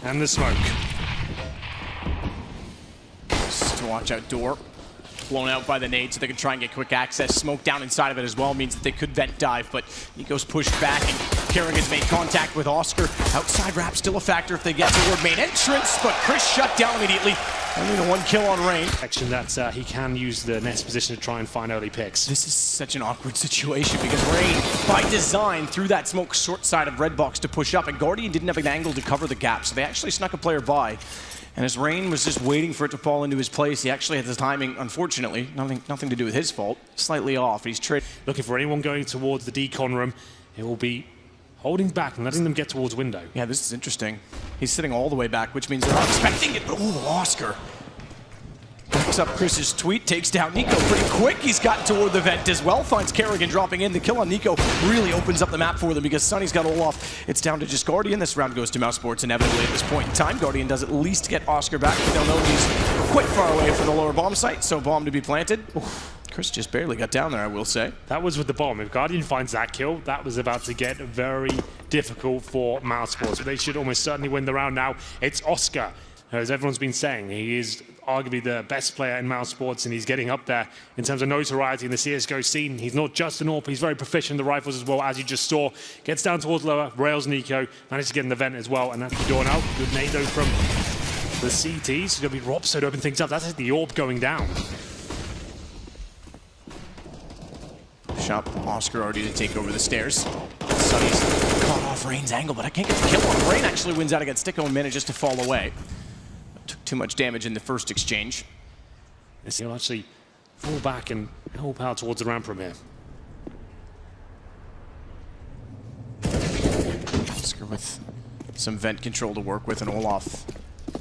And the smoke. Just to watch out door. Blown out by the nade so they can try and get quick access. Smoke down inside of it as well means that they could vent dive, but Nico's pushed back and Kerrigan's made contact with Oscar. Outside wrap still a factor if they get toward main entrance, but Chris shut down immediately. Only the 1 kill on Rain. Action that he can use the nest position to try and find early picks. This is such an awkward situation because Rain, by design, threw that smoke short side of red box to push up, and Guardian didn't have an angle to cover the gap, so they actually snuck a player by. And as Rain was just waiting for it to fall into his place, he actually had the timing, unfortunately, nothing to do with his fault, slightly off. He's looking for anyone going towards the decon room. It will be holding back and letting them get towards window. Yeah, this is interesting. He's sitting all the way back, which means they're not expecting it. Oh, Oscar. Picks up Chris's tweet, takes down Nico pretty quick. He's gotten toward the vent as well, finds Kerrigan dropping in. The kill on Nico really opens up the map for them because Sunny's got Olaf. It's down to just Guardian. This round goes to Mousesports inevitably at this point in time. Guardian does at least get Oscar back, but they'll know he's quite far away from the lower bomb site, so bomb to be planted. Oof. Chris just barely got down there, I will say. That was with the bomb. If Guardian finds that kill, that was about to get very difficult for Mousesports. But they should almost certainly win the round now. It's Oscar. As everyone's been saying, he is arguably the best player in Mousesports, and he's getting up there in terms of notoriety in the CSGO scene. He's not just an AWP, he's very proficient in the rifles as well, as you just saw. Gets down towards lower, rails Nico, managed to get in the vent as well, and that's the door now. Good nade though from the CT. It's going to be Robso to open things up. That's the AWP going down. Shot Oscar already to take over the stairs. Sunny's caught off Rain's angle, but I can't get the kill on. Rain actually wins out against Sticko and manages to fall away. Took too much damage in the first exchange. He'll actually fall back and help out towards the ramp from here. Oscar with some vent control to work with, and Olaf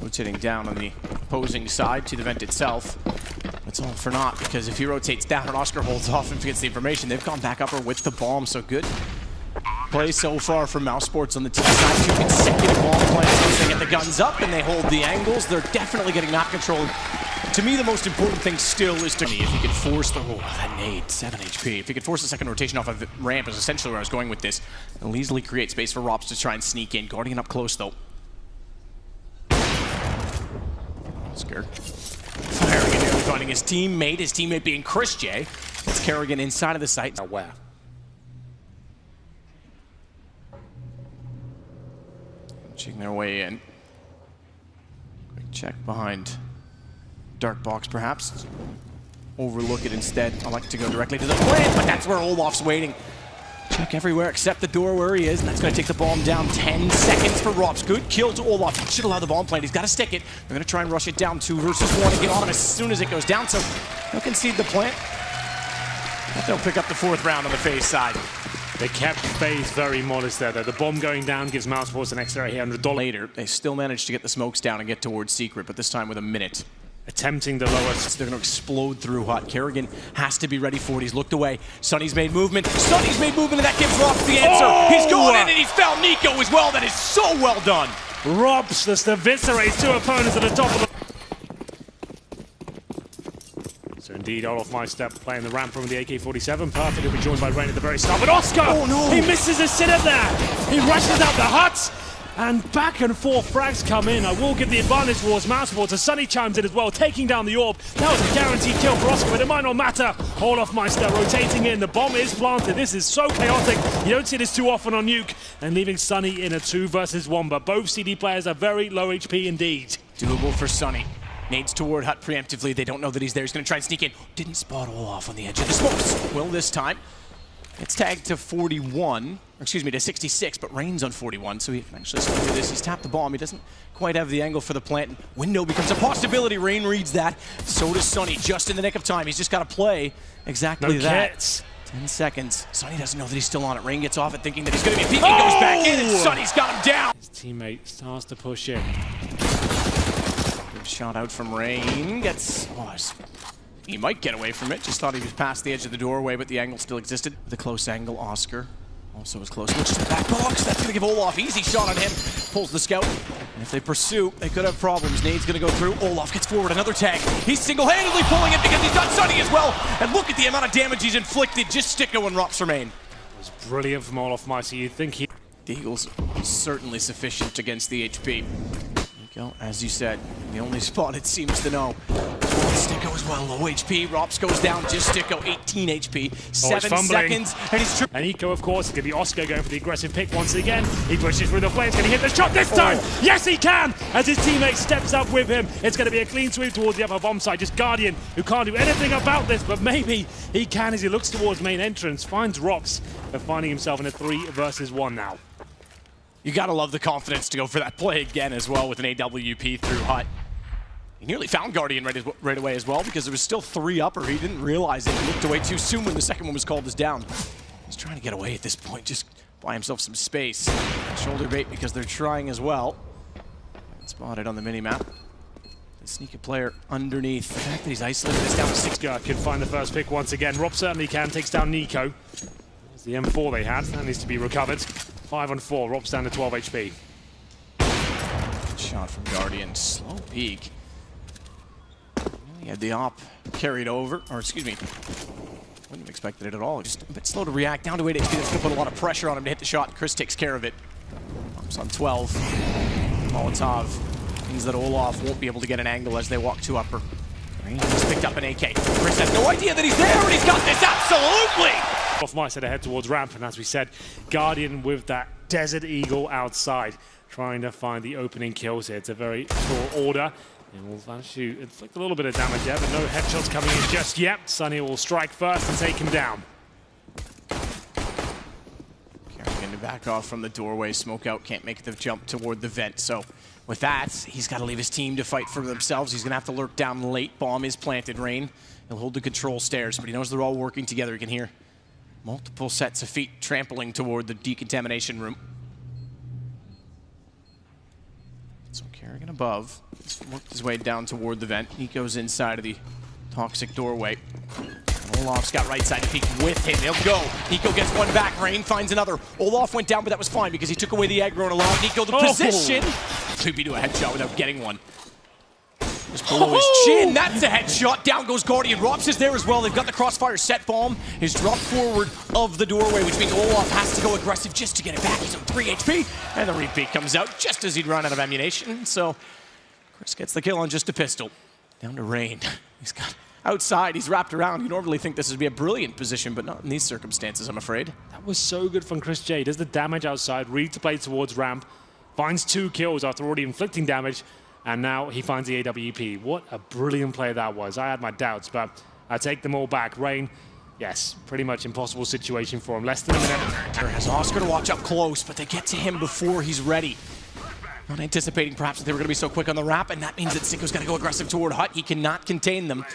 rotating down on the opposing side to the vent itself. It's all for naught, because if he rotates down and Oscar holds off and gets the information, they've gone back upper with the bomb, so good play so far from Mousesports on the team side. 2 consecutive bomb plants once they get the guns up and they hold the angles. They're definitely getting map control. To me, the most important thing still is to, if he could force the, that nade, 7 HP. If he could force the second rotation off of the ramp is essentially where I was going with this. It'll easily create space for Rops to try and sneak in. Guardian up close though. Scared. Kerrigan nearly finding his teammate being Chris J. It's Kerrigan inside of the site. Now where? Inching their way in. Quick check behind dark box perhaps. Overlook it instead. I like to go directly to the plant, but that's where Olaf's waiting. Check everywhere except the door where he is, and that's going to take the bomb down. 10 seconds for Rops. Good kill to Olaf. Should allow the bomb plant. He's got to stick it. They're going to try and rush it down. 2 versus 1 and get on him as soon as it goes down, so they'll concede the plant. But they'll pick up the 4th round on the Faze side. They kept Faze very modest there. The bomb going down gives Mousesports an extra $800. Later, they still managed to get the smokes down and get towards Secret, but this time with a minute. Attempting the lowest. They're going to explode through hot. Kerrigan has to be ready for it. He's looked away. Sunny's made movement. Sunny's made movement, and that gives Rops the answer. Oh! He's going in, and he's found Nico as well. That is so well done. Rops just eviscerates 2 opponents at the top of the... So indeed, Olaf Meister playing the ramp from the AK-47. Perfect. He'll be joined by Rain at the very start. But Oscar! Oh no! He misses a sit-up there. He rushes out the hut. And back and forth frags come in. I will give the advantage towards Mousesports as Sunny chimes in as well, taking down the AWP. That was a guaranteed kill for Oscar, but it might not matter. Olaf Meister rotating in. The bomb is planted. This is so chaotic. You don't see this too often on Nuke. And leaving Sunny in a 2 versus 1. But both CD players are very low HP indeed. Doable for Sunny. Nades toward hut preemptively. They don't know that he's there. He's going to try and sneak in. Didn't spot Olaf on the edge of the smokes. Will this time. It's tagged to 41, or excuse me, to 66, but Rain's on 41, so he can actually still do this. He's tapped the bomb. He doesn't quite have the angle for the plant. Window becomes a possibility. Rain reads that. So does Sunny, just in the nick of time. He's just got to play exactly that. Kits. 10 seconds. Sunny doesn't know that he's still on it. Rain gets off it thinking that he's going to be peeking, goes back in, and Sunny's got him down. His teammate starts to push in. Good shot out from Rain. Gets... he might get away from it. Just thought he was past the edge of the doorway, but the angle still existed. The close angle, Oscar also was close. Looks to the back box. That's going to give Olaf easy shot on him. Pulls the scout. And if they pursue, they could have problems. Nade's going to go through. Olaf gets forward. Another tag. He's single-handedly pulling it because he's got Sunny as well. And look at the amount of damage he's inflicted. Just Sticko and Rops remain. It was brilliant from Olaf Meister. You'd think he... The Eagles certainly sufficient against the HP. Go, as you said, the only spot it seems to know. Sticko as well, low HP. Rops goes down, just Sticko, 18 HP, 7 seconds, and he's And Eco, of course, is going to be Oscar going for the aggressive pick once again. He pushes through the flames. Can he hit the shot this time? Yes, he can! As his teammate steps up with him. It's going to be a clean sweep towards the upper bomb side. Just Guardian, who can't do anything about this, but maybe he can as he looks towards main entrance, finds Rops, but finding himself in a 3 versus 1 now. You gotta love the confidence to go for that play again as well with an AWP through Hut. He nearly found Guardian right away as well because there was still 3 upper. He didn't realize it. He looked away too soon when the second one was called as down. He's trying to get away at this point, just buy himself some space. Shoulder bait because they're trying as well. Spotted on the mini-map. The sneaky player underneath. The fact that he's isolated is down to 6. Can find the first pick once again. Rob certainly can. Takes down Nico. There's the M4 they had. That needs to be recovered. 5 on 4. Rob's down to 12 HP. Good shot from Guardian. Slow peek. He had the op carried over, or excuse me, wouldn't have expected it at all. Just a bit slow to react. Down to 8 HP. That's going to put a lot of pressure on him to hit the shot. Chris takes care of it. Op's on 12. Molotov means that Olaf won't be able to get an angle as they walk to upper. He's picked up an AK. Chris has no idea that he's there, and he's got this absolutely! Off my side ahead towards ramp, and as we said, Guardian with that Desert Eagle outside, trying to find the opening kills here. It's a very tall order, and we'll manage to inflict a little bit of damage there, but no headshots coming in just yet. Sunny will strike first and take him down. Carrying to back off from the doorway. Smoke out, can't make the jump toward the vent, so with that, he's got to leave his team to fight for themselves. He's going to have to lurk down late. Bomb is planted, Rain. He'll hold the control stairs, but he knows they're all working together. You can hear multiple sets of feet trampling toward the decontamination room. So Kerrigan above. He's worked his way down toward the vent. He goes inside of the toxic doorway. Olaf's got right side to peek with him. He'll go. Nico gets one back. Rain finds another. Olaf went down, but that was fine because he took away the aggro and allowed Nico the position. Could be to a headshot without getting one. Just below his chin. That's a headshot. Down goes Guardian. Rops is there as well. They've got the crossfire set. Bomb is dropped forward of the doorway, which means Olaf has to go aggressive just to get it back. He's on 3 HP. And the repeat comes out just as he'd run out of ammunition. So Chris gets the kill on just a pistol. Down to Rain. He's got outside. He's wrapped around. You normally think this would be a brilliant position, but not in these circumstances, I'm afraid. That was so good from Chris J. Does the damage outside, read to play towards ramp, finds 2 kills after already inflicting damage, and now he finds the AWP. What a brilliant play that was. I had my doubts, but I take them all back. Rain, yes, pretty much impossible situation for him. Less than a minute. Has Oscar to watch up close, but they get to him before he's ready. Not anticipating perhaps that they were going to be so quick on the wrap, and that means that Sticko's got to go aggressive toward Hut. He cannot contain them.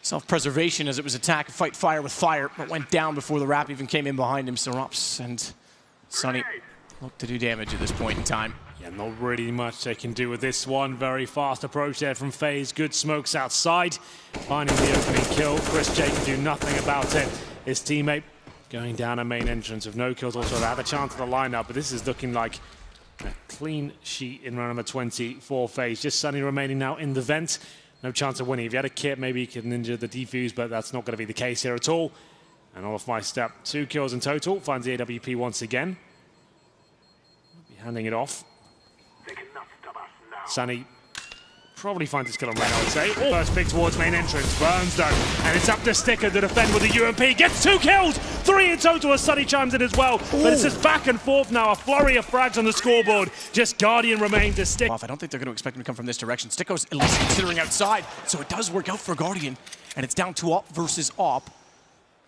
Self-preservation as it was attack, fight fire with fire, but went down before the wrap even came in behind him. So Rops and Sunny look to do damage at this point in time. Yeah, not really much they can do with this one. Very fast approach there from Faze. Good smokes outside. Finding the opening kill. Chris J can do nothing about it. His teammate going down a main entrance with no kills. Also had a chance of the lineup, but this is looking like a clean sheet in round number 20 for Faze. Just Sunny remaining now in the vent. No chance of winning. If he had a kit, maybe he could ninja the defuse, but that's not going to be the case here at all. And all of my step, 2 kills in total. Finds the AWP once again. Be handing it off. Sunny probably finds his kill on Rain, I would say. First pick towards main entrance. Burns though. And it's up to Sticker to defend with the UMP. Gets 2 kills! 3 in total as Sunny chimes in as well. But it's just back and forth now. A flurry of frags on the scoreboard. Just Guardian remains to stick. I don't think they're going to expect him to come from this direction. Sticko's at least considering outside. So it does work out for Guardian. And it's down to Op versus Op.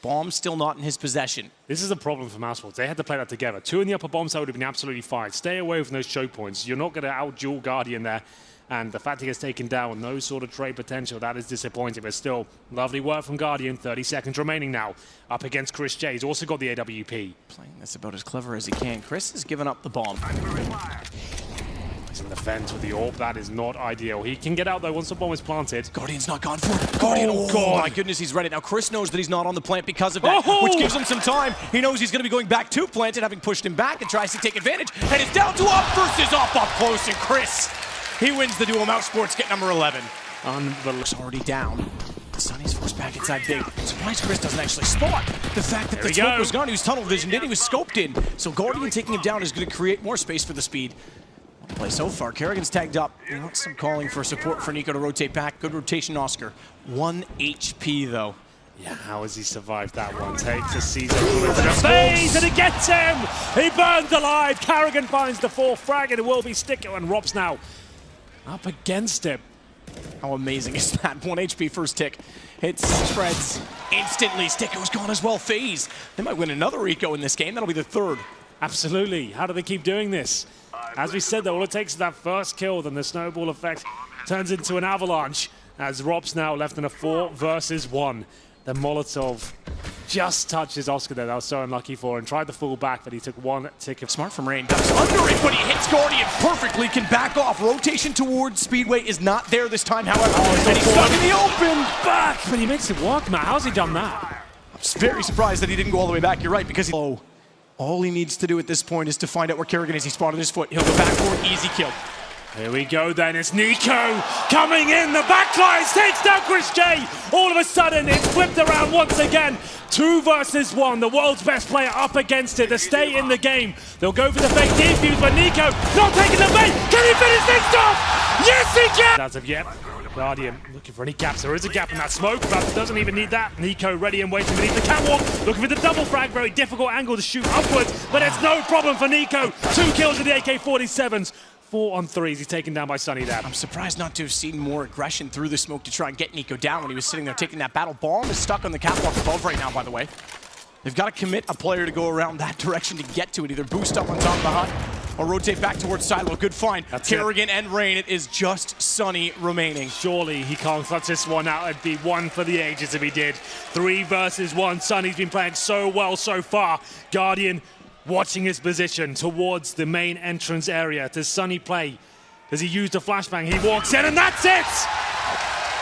Bomb still not in his possession. This is a problem for Mousesports. They had to play that together. 2 in the upper bomb side would have been absolutely fine. Stay away from those choke points. You're not going to out-duel Guardian there. And the fact he gets taken down with no sort of trade potential, that is disappointing. But still, lovely work from Guardian. 30 seconds remaining now. Up against Chris J. He's also got the AWP. Playing this about as clever as he can. Chris has given up the bomb. He's in the fence with the AWP. That is not ideal. He can get out though once the bomb is planted. Guardian's not gone for it. Guardian, oh God. My goodness, he's read it. Now Chris knows that he's not on the plant because of that, which gives him some time. He knows he's going to be going back to planted, having pushed him back, and tries to take advantage. And it's down to Op versus Op up close, and Chris, he wins the duel. Mousesports get number 11. Unbelievable. Already down. Sunny's forced back inside big. Surprised Chris doesn't actually spot the fact that the smoke was gone. He was tunnel visioned in, he was scoped in. So Guardian taking him down is going to create more space for the speed. Play so far. Kerrigan's tagged up. He wants some calling for support for Nico to rotate back. Good rotation, Oscar. 1 HP, though. Yeah, how has he survived that one? Takes a Caesar into the Faze, and it gets him! He burns alive! Kerrigan finds the 4th frag, and it will be Sticko, and Rob's now up against him. How amazing is that? 1 HP first tick. Hits, spreads instantly. Sticko's gone as well. Faze. They might win another eco in this game. That'll be the 3rd. Absolutely. How do they keep doing this? As we said, though, all it takes is that first kill, then the snowball effect turns into an avalanche, as Rob's now left in a 4 versus 1. The Molotov just touches Oscar there. That was so unlucky for him. Tried to fall back, but he took 1 tick of... Smart from Rain. Ducks under it, but he hits Guardian perfectly. Can back off. Rotation towards Speedway is not there this time, however. And he's stuck in the open. Back! But he makes it work, man. How's he done that? I'm very surprised that he didn't go all the way back. You're right, because he... Oh. All he needs to do at this point is to find out where Kerrigan is. He spotted his foot. He'll go back for an easy kill. Here we go then, it's Nico coming in, the backlines, takes down Chris J. All of a sudden, it's flipped around once again. 2 versus 1, the world's best player up against it to stay in the game. They'll go for the fake defuse, but Nico not taking the bait. Can he finish things off? Yes, he can! As of yet, Guardian looking for any gaps. There is a gap in that smoke, but doesn't even need that. Nico ready and waiting beneath the catwalk, looking for the double frag. Very difficult angle to shoot upwards, but it's no problem for Nico. 2 kills with the AK-47s. 4 on 3s. He's taken down by Sunny there. I'm surprised not to have seen more aggression through the smoke to try and get Nico down when he was sitting there taking that battle. Bomb is stuck on the catwalk above right now, by the way. They've got to commit a player to go around that direction to get to it. Either boost up on top of the hut or rotate back towards Silo. Good find. Kerrigan and Rain. It is just Sunny remaining. Surely he can't clutch this one out. It'd be 1 for the ages if he did. 3 versus 1. Sunny's been playing so well so far. Guardian watching his position towards the main entrance area. Does Sunny play? Does he use the flashbang? He walks in and that's it!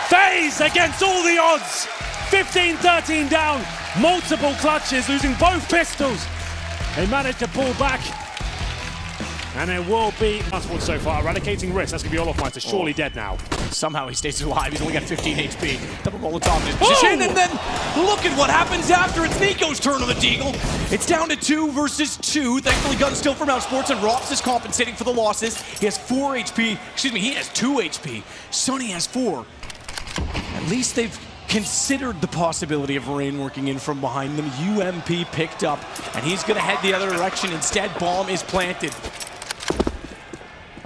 Faze against all the odds! 15-13 down, multiple clutches, losing both pistols. They managed to pull back. And it will be Mousesports so far, eradicating risk. That's going to be Olofmeister, surely dead now. Somehow he stays alive. He's only got 15 HP. Double Molotov in his position, and then look at what happens after. It's Nico's turn on the deagle. It's down to 2 versus 2. Thankfully, gun still for Mousesports, and Rops is compensating for the losses. He has 4 HP. Excuse me, he has 2 HP. Sunny has 4. At least they've considered the possibility of Rain working in from behind them. UMP picked up, and he's going to head the other direction. Instead, bomb is planted.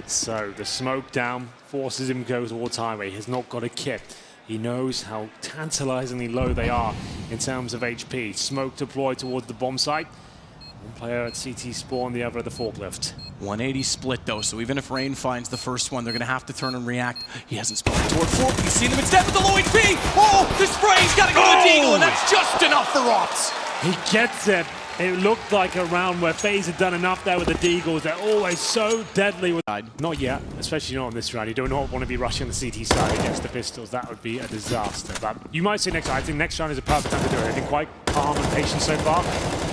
So the smoke down forces him to go towards highway. He's not got a kit. He knows how tantalizingly low they are in terms of HP. Smoke deployed towards the bomb site. One player at CT spawn, the other at the forklift. 180 split though, so even if Rain finds the first one, they're gonna have to turn and react. He hasn't spotted toward fork. He's seen him instead with the low HP. Oh, the spray's gotta go to the deagle, and that's just enough for Rops. He gets it. It looked like a round where Faze had done enough there with the deagles. They're always so deadly. Not yet, especially not on this round. You do not want to be rushing the CT side against the pistols. That would be a disaster. But you might say next round. I think next round is a perfect time to do it. They've been quite calm and patient so far.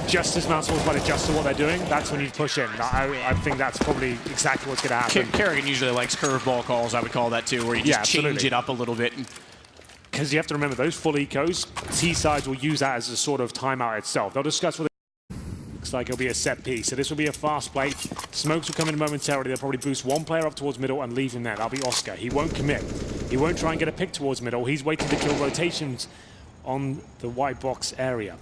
Just as Mousesports might adjust to what they're doing, that's when you push in. I think that's probably exactly what's going to happen. Kerrigan usually likes curveball calls, I would call that too, where you just change it up a little bit. Because you have to remember, those full ecos, T-sides will use that as a sort of timeout itself. They'll discuss what looks like it'll be a set piece. So this will be a fast play. Smokes will come in momentarily. They'll probably boost one player up towards middle and leave him there. That'll be Oscar. He won't commit. He won't try and get a pick towards middle. He's waiting to kill rotations on the white box area.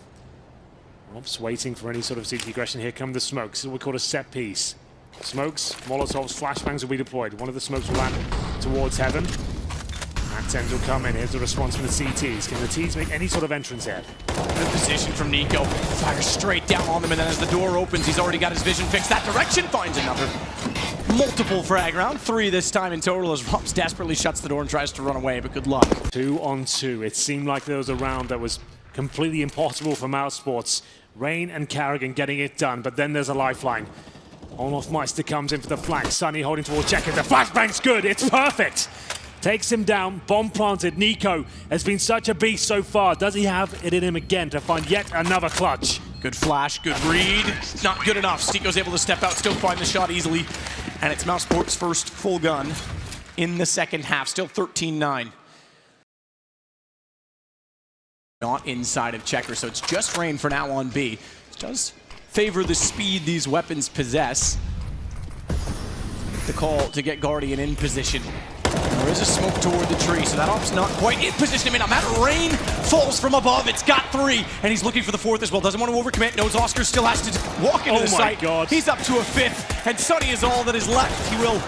Rob's waiting for any sort of CT aggression. Here come the smokes. This is what we call a set piece. Smokes, Molotovs, flashbangs will be deployed. One of the smokes will land towards heaven. Mac-10s will come in. Here's the response from the CTs. Can the Ts make any sort of entrance here? Good position from Nico. Fires straight down on them, and then as the door opens, he's already got his vision fixed. That direction finds another. Multiple frag round. 3 this time in total as Robs desperately shuts the door and tries to run away, but good luck. 2 on 2. It seemed like there was a round that was completely impossible for Mousesports. Rain and Kerrigan getting it done, but then there's a lifeline. Olofmeister comes in for the flank. Sunny holding towards Checker. The flashbang's good. It's perfect. Takes him down. Bomb planted. Nico has been such a beast so far. Does he have it in him again to find yet another clutch? Good flash. Good read. Not good enough. Stico's able to step out, still find the shot easily. And it's Mousesports' first full gun in the second half. Still 13-9. Not inside of Checker, so it's just Rain for now on B. It does favor the speed these weapons possess. the call to get Guardian in position. There is a smoke toward the tree, so that op's not quite in position. I mean, that rain falls from above. It's got 3, and he's looking for the 4th as well. Doesn't want to overcommit. Knows Oscar still has to walk into the site. God. He's up to a 5th, and Sunny is all that is left. He will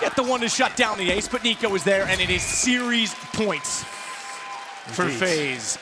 get the one to shut down the ace, but Nico is there, and it is series points for Indeed. FaZe.